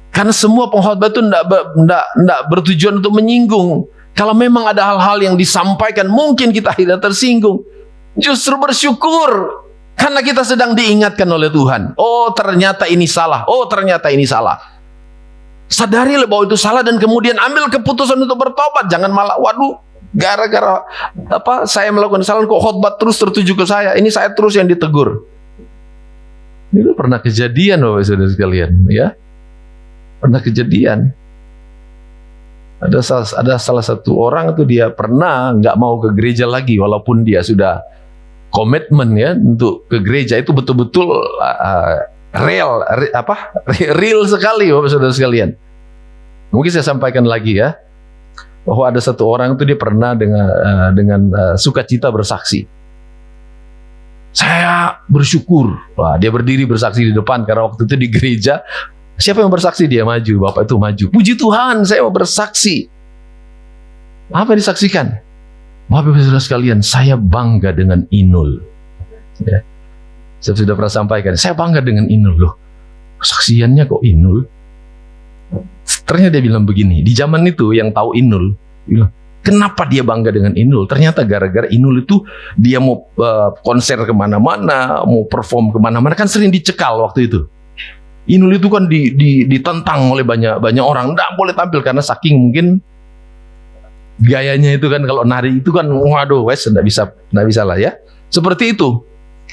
Karena semua pengkhotbah itu tidak bertujuan untuk menyinggung. Kalau memang ada hal-hal yang disampaikan mungkin kita akhirnya tersinggung, justru bersyukur karena kita sedang diingatkan oleh Tuhan. Oh ternyata ini salah. Oh ternyata ini salah. Sadarilah bahwa itu salah dan kemudian ambil keputusan untuk bertobat. Jangan malah waduh, gara-gara saya melakukan kesalahan kok khotbah terus tertuju ke saya. Ini saya terus yang ditegur. Itu pernah kejadian Bapak Saudara sekalian, ya. Pernah kejadian. Ada salah satu orang itu dia pernah nggak mau ke gereja lagi walaupun dia sudah komitmen ya untuk ke gereja, itu betul-betul real sekali Bapak Saudara sekalian. Mungkin saya sampaikan lagi ya, bahwa ada satu orang itu dia pernah dengan sukacita bersaksi. Saya bersyukur. Wah, dia berdiri bersaksi di depan karena waktu itu di gereja siapa yang bersaksi dia maju, Bapak itu maju. Puji Tuhan, saya mau bersaksi. Apa yang disaksikan? Bapak Ibu Saudara sekalian, saya bangga dengan Inul. Ya. Saya sudah pernah sampaikan, saya bangga dengan Inul loh. Kesaksiannya kok Inul? Ternyata dia bilang begini, di zaman itu yang tahu Inul, bilang, kenapa dia bangga dengan Inul? Ternyata gara-gara Inul itu dia mau konser kemana-mana, mau perform kemana-mana, kan sering dicekal waktu itu. Inul itu kan ditentang oleh banyak orang, nggak boleh tampil karena saking mungkin gayanya itu kan, kalau nari itu kan waduh wes nggak bisa lah ya. Seperti itu.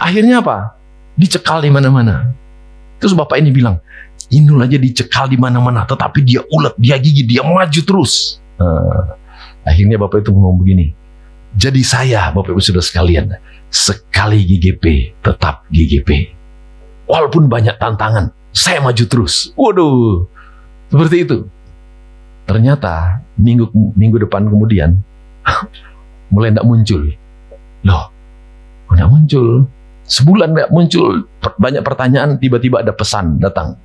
Akhirnya apa? Dicekal di mana-mana. Terus bapak ini bilang, Inul aja dicekal di mana-mana, tetapi dia ulet, dia gigih, dia maju terus. Akhirnya bapak itu ngomong begini, jadi saya, bapak ibu saudara sekalian, sekali GGP tetap GGP. Walaupun banyak tantangan, saya maju terus. Waduh, seperti itu. Ternyata minggu depan kemudian mulai tidak muncul. Loh, tidak muncul. Sebulan tidak muncul. Banyak pertanyaan, tiba-tiba ada pesan datang.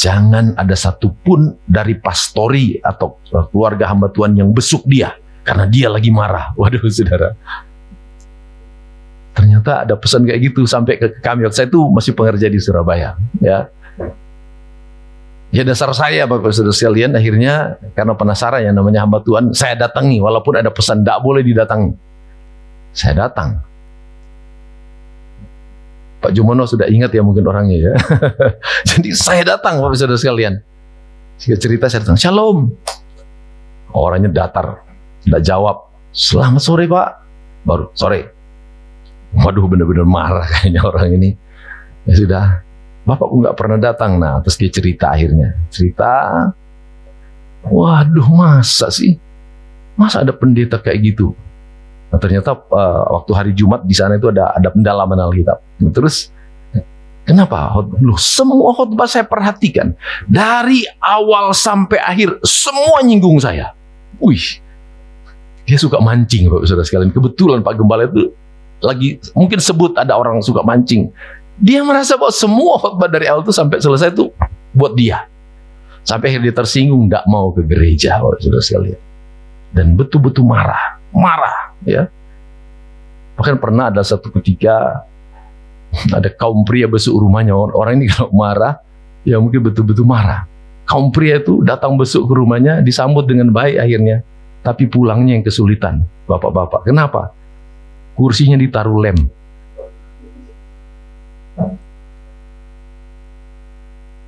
Jangan ada satupun dari pastori atau keluarga hamba Tuhan yang besuk dia, karena dia lagi marah. Waduh, saudara. Ternyata ada pesan kayak gitu sampai ke kami. Saya itu masih pengerja di Surabaya, ya. Ya dasar saya, Bapak Saudara sekalian, akhirnya karena penasaran yang namanya hamba Tuhan, saya datangi walaupun ada pesan tidak boleh didatangi. Saya datang. Pak Jumono sudah ingat ya mungkin orangnya ya. Jadi saya datang, Bapak Saudara sekalian. Cerita saya datang, Shalom. Orangnya datar, tidak jawab. Selamat sore Pak. Baru sore. Waduh, benar-benar marah kayaknya orang ini. Ya sudah, Bapak nggak pernah datang. Nah, terus dia cerita akhirnya. Cerita, waduh masa sih? Masa ada pendeta kayak gitu? Nah, ternyata waktu hari Jumat di sana itu ada pendalaman Alkitab. Nah, terus, kenapa? Loh, semua khotbah saya perhatikan. Dari awal sampai akhir, semua nyinggung saya. Wih, dia suka mancing, Bapak Saudara sekalian. Kebetulan Pak Gembala itu lagi mungkin sebut ada orang suka mancing. Dia merasa bahwa semua khotbah dari awal itu sampai selesai itu buat dia. Sampai akhirnya dia tersinggung, tidak mau ke gereja, Bapak Saudara sekalian. Dan betul-betul marah, ya. Bahkan pernah ada satu ketika ada kaum pria besuk rumahnya. Orang ini kalau marah, ya mungkin betul-betul marah. Kaum pria itu datang besuk ke rumahnya, disambut dengan baik akhirnya. Tapi pulangnya yang kesulitan, bapak-bapak. Kenapa? Kursinya ditaruh lem.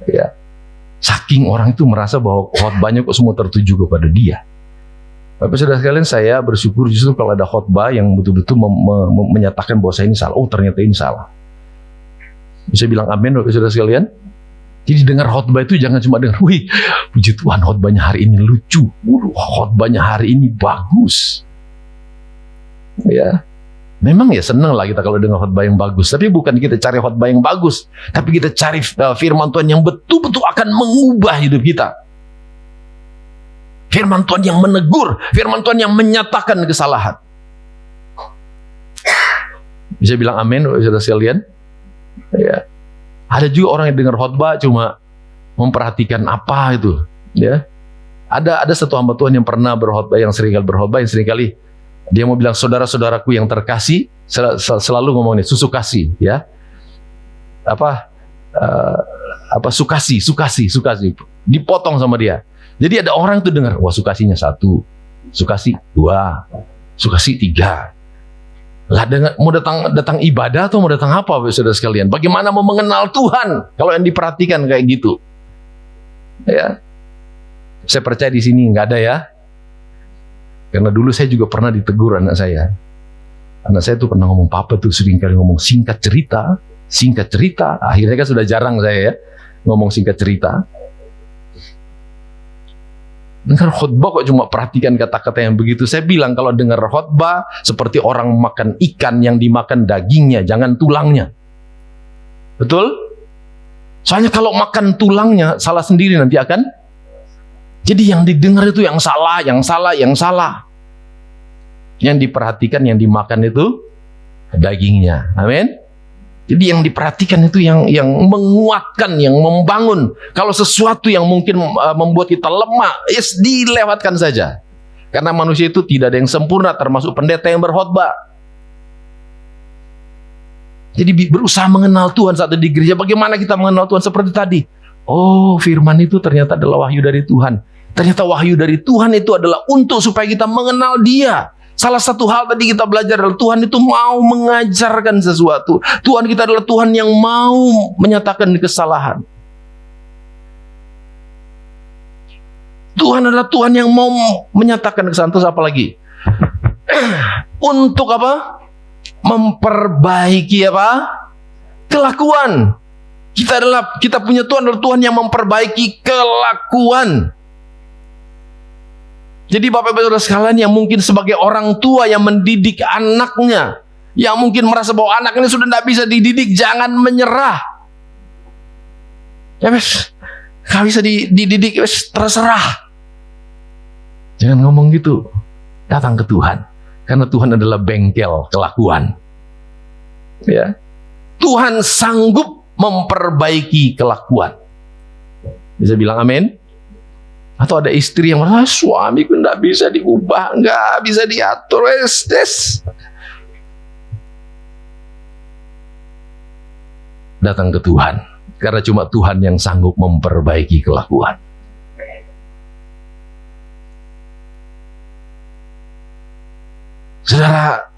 Ya. Saking orang itu merasa bahwa khotbahnya kok semua tertuju kepada dia. Bapak Saudara sekalian, saya bersyukur justru kalau ada khotbah yang betul-betul menyatakan bahwa saya ini salah. Oh, ternyata ini salah. Bisa bilang amin, Bapak Saudara sekalian? Jadi dengar khotbah itu jangan cuma dengar, wih, puji Tuhan khotbahnya hari ini lucu. Khotbahnya hari ini bagus. Ya. Memang ya senang lah kita kalau dengar khotbah yang bagus. Tapi bukan kita cari khotbah yang bagus, tapi kita cari firman Tuhan yang betul-betul akan mengubah hidup kita. Firman Tuhan yang menegur, firman Tuhan yang menyatakan kesalahan. Bisa bilang amin, saudara sekalian? Ya. Ada juga orang yang dengar khotbah cuma memperhatikan apa itu, ya. Ada satu hamba Tuhan yang pernah berkhotbah, yang seringkali dia mau bilang saudara-saudaraku yang terkasih, selalu ngomong ini susu kasih, ya. Sukasi. Dipotong sama dia. Jadi ada orang tuh dengar, wah sukasinya 1, sukasi 2, sukasi 3. Lah mau datang ibadah atau mau datang apa, saudara sekalian? Bagaimana mau mengenal Tuhan kalau yang diperhatikan kayak gitu? Ya. Saya percaya di sini nggak ada ya. Karena dulu saya juga pernah ditegur anak saya. Anak saya tuh pernah ngomong, papa tuh sering kali ngomong singkat cerita. Akhirnya kan sudah jarang saya ya ngomong singkat cerita. Dengar khotbah kok cuma perhatikan kata-kata yang begitu. Saya bilang kalau dengar khotbah seperti orang makan ikan yang dimakan dagingnya, jangan tulangnya. Betul? Soalnya kalau makan tulangnya salah sendiri nanti akan. Jadi yang didengar itu yang salah. Yang diperhatikan, yang dimakan itu dagingnya. Amin. Jadi yang diperhatikan itu yang menguatkan, yang membangun. Kalau sesuatu yang mungkin membuat kita lemah, dilewatkan saja. Karena manusia itu tidak ada yang sempurna, termasuk pendeta yang berkhotbah. Jadi berusaha mengenal Tuhan saat di gereja. Bagaimana kita mengenal Tuhan seperti tadi? Oh, firman itu ternyata adalah wahyu dari Tuhan. Ternyata wahyu dari Tuhan itu adalah untuk supaya kita mengenal Dia. Salah satu hal tadi kita belajar adalah Tuhan itu mau mengajarkan sesuatu. Tuhan kita adalah Tuhan yang mau menyatakan kesalahan. Tuhan adalah Tuhan yang mau menyatakan kesalahan. Terus apa lagi? Untuk apa? Memperbaiki apa? Kelakuan. Kita punya Tuhan adalah Tuhan yang memperbaiki kelakuan. Jadi Bapak Ibu Saudara sekalian yang mungkin sebagai orang tua yang mendidik anaknya, yang mungkin merasa bahwa anaknya sudah tidak bisa dididik, jangan menyerah. Ya wes, kalau bisa dididik wes terserah. Jangan ngomong gitu. Datang ke Tuhan, karena Tuhan adalah bengkel kelakuan. Ya, Tuhan sanggup memperbaiki kelakuan. Bisa bilang amin? Atau ada istri yang merasa suamiku tidak bisa diubah, nggak bisa diatur, wes. Datang ke Tuhan, karena cuma Tuhan yang sanggup memperbaiki kelakuan. Saudara,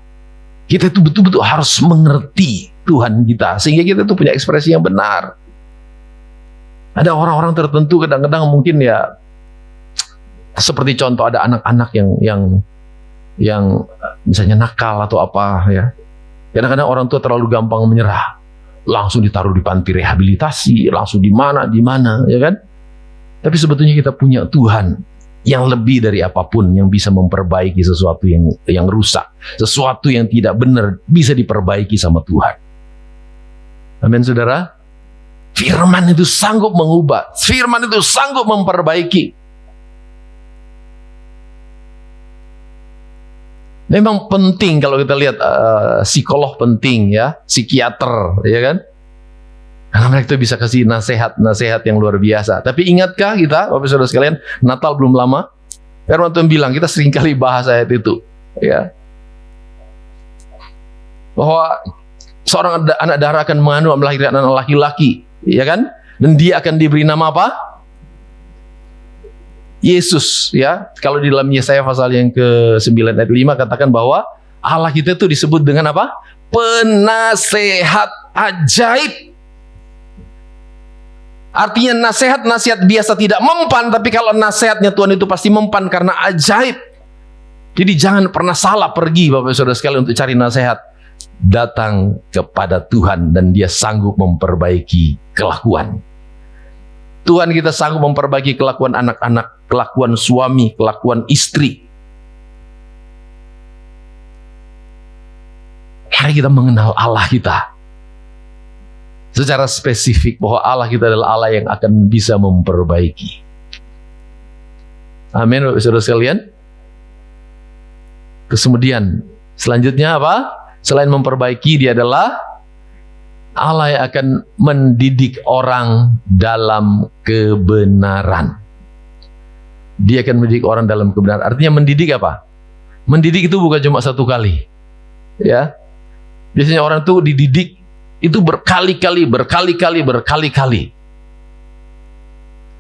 kita itu betul-betul harus mengerti Tuhan kita, sehingga kita itu punya ekspresi yang benar. Ada orang-orang tertentu kadang-kadang mungkin ya, seperti contoh ada anak-anak yang misalnya nakal atau apa ya. Kadang-kadang orang tua terlalu gampang menyerah. Langsung ditaruh di panti rehabilitasi, langsung di mana ya kan? Tapi sebetulnya kita punya Tuhan yang lebih dari apapun, yang bisa memperbaiki sesuatu yang rusak, sesuatu yang tidak benar bisa diperbaiki sama Tuhan. Amin, saudara. Firman itu sanggup mengubah, firman itu sanggup memperbaiki. Memang penting kalau kita lihat psikolog penting ya, psikiater ya kan, karena mereka itu bisa kasih nasihat yang luar biasa. Tapi ingatkah kita, Bapak Saudara sekalian, Natal belum lama, Firman Tuhan bilang, kita seringkali bahas ayat itu ya, bahwa seorang anak darah akan mengandung melahirkan anak laki-laki, ya kan, dan dia akan diberi nama apa? Yesus, ya. Kalau di dalam Yesaya pasal yang ke-9 ayat 5 katakan bahwa Allah kita itu disebut dengan apa? Penasehat ajaib. Artinya nasihat biasa tidak mempan, tapi kalau nasihatnya Tuhan itu pasti mempan karena ajaib. Jadi jangan pernah salah pergi Bapak Saudara sekalian untuk cari nasihat. Datang kepada Tuhan dan Dia sanggup memperbaiki kelakuan. Tuhan kita sanggup memperbaiki kelakuan anak-anak, kelakuan suami, kelakuan istri. Mari kita mengenal Allah kita secara spesifik, bahwa Allah kita adalah Allah yang akan bisa memperbaiki. Amin, Bapak Saudara sekalian. Terus kemudian selanjutnya apa? Selain memperbaiki, Dia adalah Allah yang akan mendidik orang dalam kebenaran. Dia akan mendidik orang dalam kebenaran. Artinya mendidik apa? Mendidik itu bukan cuma satu kali. Ya. Biasanya orang itu dididik itu berkali-kali.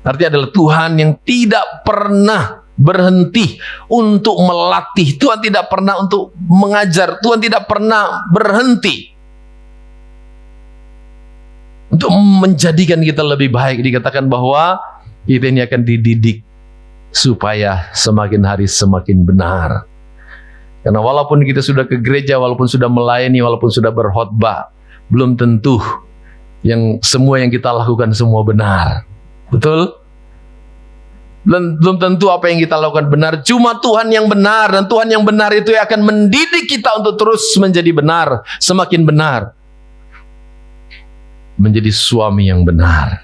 Artinya adalah Tuhan yang tidak pernah berhenti untuk melatih. Tuhan tidak pernah untuk mengajar. Tuhan tidak pernah berhenti untuk menjadikan kita lebih baik. Dikatakan bahwa kita ini akan dididik supaya semakin hari semakin benar. Karena walaupun kita sudah ke gereja, walaupun sudah melayani, walaupun sudah berkhotbah, belum tentu semua yang kita lakukan semua benar. Betul? Belum tentu apa yang kita lakukan benar. Cuma Tuhan yang benar, dan Tuhan yang benar itu akan mendidik kita untuk terus menjadi benar, semakin benar. Menjadi suami yang benar,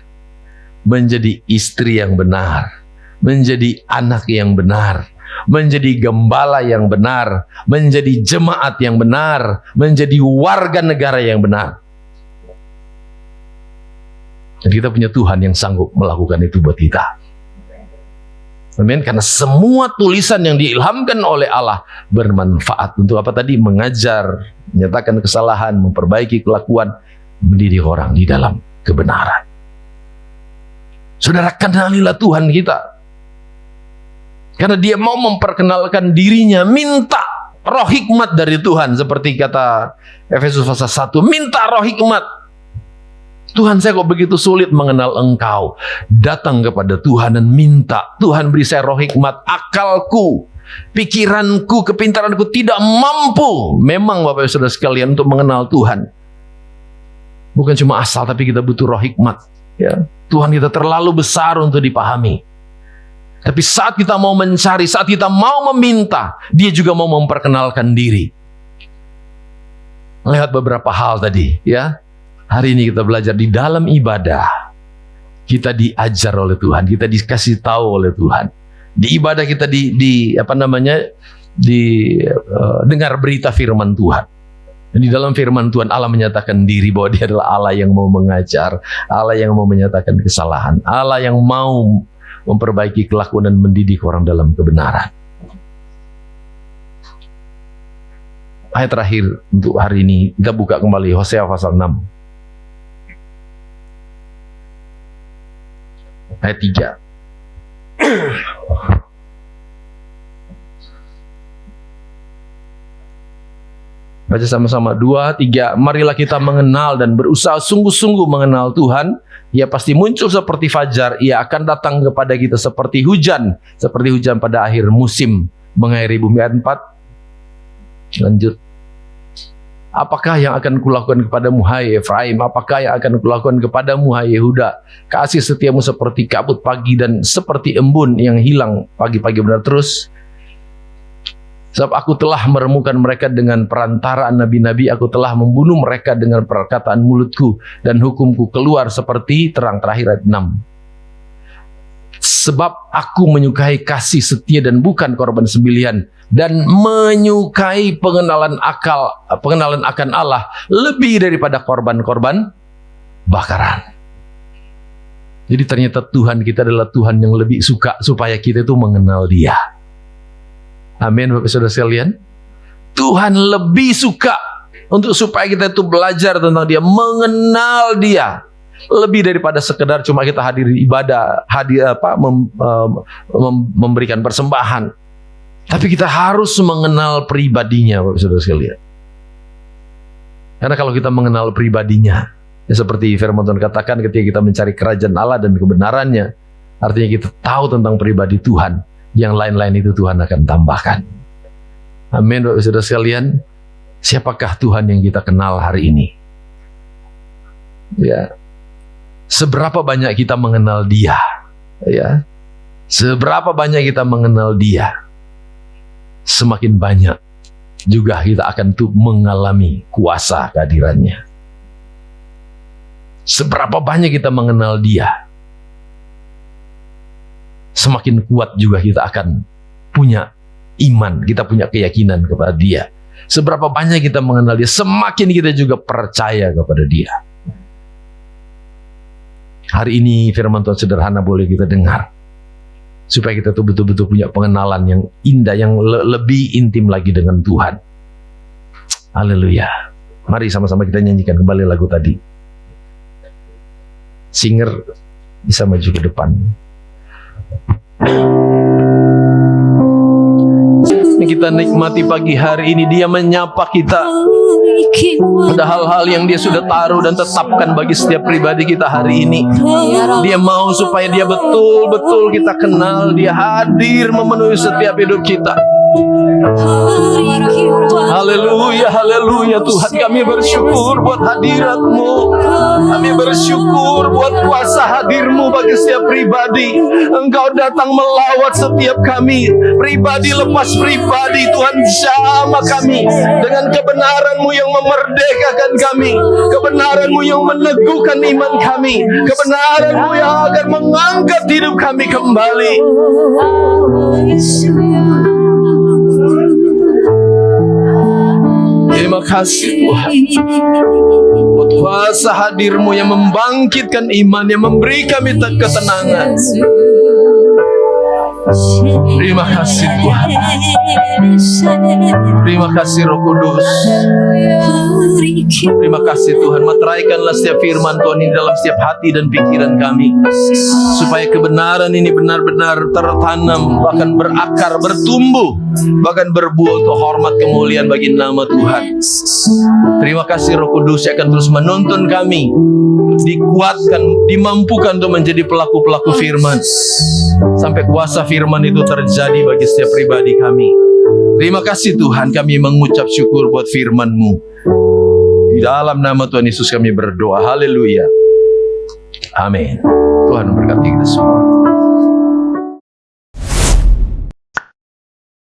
menjadi istri yang benar, menjadi anak yang benar, menjadi gembala yang benar, menjadi jemaat yang benar, menjadi warga negara yang benar. Dan kita punya Tuhan yang sanggup melakukan itu buat kita. Amin. Karena semua tulisan yang diilhamkan oleh Allah bermanfaat untuk apa tadi? Mengajar, menyatakan kesalahan, memperbaiki kelakuan, mendidik orang di dalam kebenaran. Saudara, kenalilah Tuhan kita. Karena Dia mau memperkenalkan dirinya, minta roh hikmat dari Tuhan, seperti kata Efesus pasal 1, minta roh hikmat. Tuhan, saya kok begitu sulit mengenal Engkau. Datang kepada Tuhan dan minta, Tuhan beri saya roh hikmat. Akalku, pikiranku, kepintaranku tidak mampu. Memang Bapak Ibu Saudara sekalian, untuk mengenal Tuhan bukan cuma asal, tapi kita butuh roh hikmat. Ya, Tuhan kita terlalu besar untuk dipahami. Tapi saat kita mau mencari, saat kita mau meminta, Dia juga mau memperkenalkan diri. Lewat beberapa hal tadi, ya. Hari ini kita belajar di dalam ibadah. Kita diajar oleh Tuhan, kita dikasih tahu oleh Tuhan. Di ibadah kita dengar berita firman Tuhan. Dan di dalam firman Tuhan Allah menyatakan diri bahwa Dia adalah Allah yang mau mengajar, Allah yang mau menyatakan kesalahan, Allah yang mau memperbaiki kelakuan dan mendidik orang dalam kebenaran. Ayat terakhir untuk hari ini, kita buka kembali Hosea pasal 6. Ayat 3. Baca sama-sama, 2, 3. Marilah kita mengenal dan berusaha sungguh-sungguh mengenal Tuhan. Ia pasti muncul seperti fajar. Ia akan datang kepada kita seperti hujan pada akhir musim mengairi bumi. Ayat 4. Lanjut. Apakah yang akan kulakukan kepadamu, hai Efraim? Apakah yang akan kulakukan kepadamu, hai Yehuda? Kasih setiamu seperti kabut pagi dan seperti embun yang hilang pagi-pagi. Benar terus. Sebab aku telah meremukan mereka dengan perantaraan nabi-nabi. Aku telah membunuh mereka dengan perkataan mulutku. Dan hukumku keluar seperti terang. Terakhir ayat 6. Sebab aku menyukai kasih setia dan bukan korban sembelihan, dan menyukai pengenalan akan Allah lebih daripada korban-korban bakaran. Jadi ternyata Tuhan kita adalah Tuhan yang lebih suka supaya kita itu mengenal Dia. Amin, Bapak Saudara sekalian. Tuhan lebih suka untuk supaya kita itu belajar tentang Dia, mengenal Dia, lebih daripada sekedar cuma kita hadir di ibadah, memberikan persembahan. Tapi kita harus mengenal pribadinya, Bapak Saudara sekalian. Karena kalau kita mengenal pribadinya, ya seperti firman Tuhan katakan, ketika kita mencari kerajaan Allah dan kebenarannya, artinya kita tahu tentang pribadi Tuhan. Yang lain-lain itu Tuhan akan tambahkan. Amin, Bapak Saudara sekalian. Siapakah Tuhan yang kita kenal hari ini? Ya. Seberapa banyak kita mengenal Dia? Ya. Seberapa banyak kita mengenal Dia? Semakin banyak juga kita akan mengalami kuasa kehadirannya. Seberapa banyak kita mengenal Dia, semakin kuat juga kita akan punya iman, kita punya keyakinan kepada Dia. Seberapa banyak kita mengenal Dia, semakin kita juga percaya kepada Dia. Hari ini firman Tuhan sederhana boleh kita dengar, supaya kita tuh betul-betul punya pengenalan yang indah, yang lebih intim lagi dengan Tuhan. Haleluya. Mari sama-sama kita nyanyikan kembali lagu tadi. Singer bisa maju ke depan. Kita nikmati pagi hari ini, Dia menyapa kita. Ada hal-hal yang Dia sudah taruh dan tetapkan bagi setiap pribadi kita hari ini. Dia mau supaya Dia betul-betul kita kenal. Dia hadir memenuhi setiap hidup kita. Haleluya, haleluya. Tuhan, kami bersyukur buat hadirat-Mu. Kami bersyukur buat kuasa hadir-Mu bagi setiap pribadi. Engkau datang melawat setiap kami, pribadi lepas pribadi. Tuhan, jamah kami dengan kebenaran-Mu yang memerdekakan kami, kebenaran-Mu yang meneguhkan iman kami, kebenaran-Mu yang akan mengangkat hidup kami kembali. Terima kasih Tuhan buat kuasa hadir-Mu yang membangkitkan iman, yang memberi kami ketenangan. Terima kasih Tuhan. Terima kasih Roh Kudus. Terima kasih Tuhan. Materaikanlah setiap firman Tuhan ini dalam setiap hati dan pikiran kami, supaya kebenaran ini benar-benar tertanam, bahkan berakar, bertumbuh bahkan berbuah untuk hormat kemuliaan bagi nama Tuhan. Terima kasih Roh Kudus yang akan terus menuntun kami, dikuatkan, dimampukan untuk menjadi pelaku-pelaku firman, sampai kuasa firman itu terjadi bagi setiap pribadi kami. Terima kasih Tuhan, kami mengucap syukur buat firman-Mu. Di dalam nama Tuhan Yesus kami berdoa. Haleluya. Amin. Tuhan memberkati kita semua.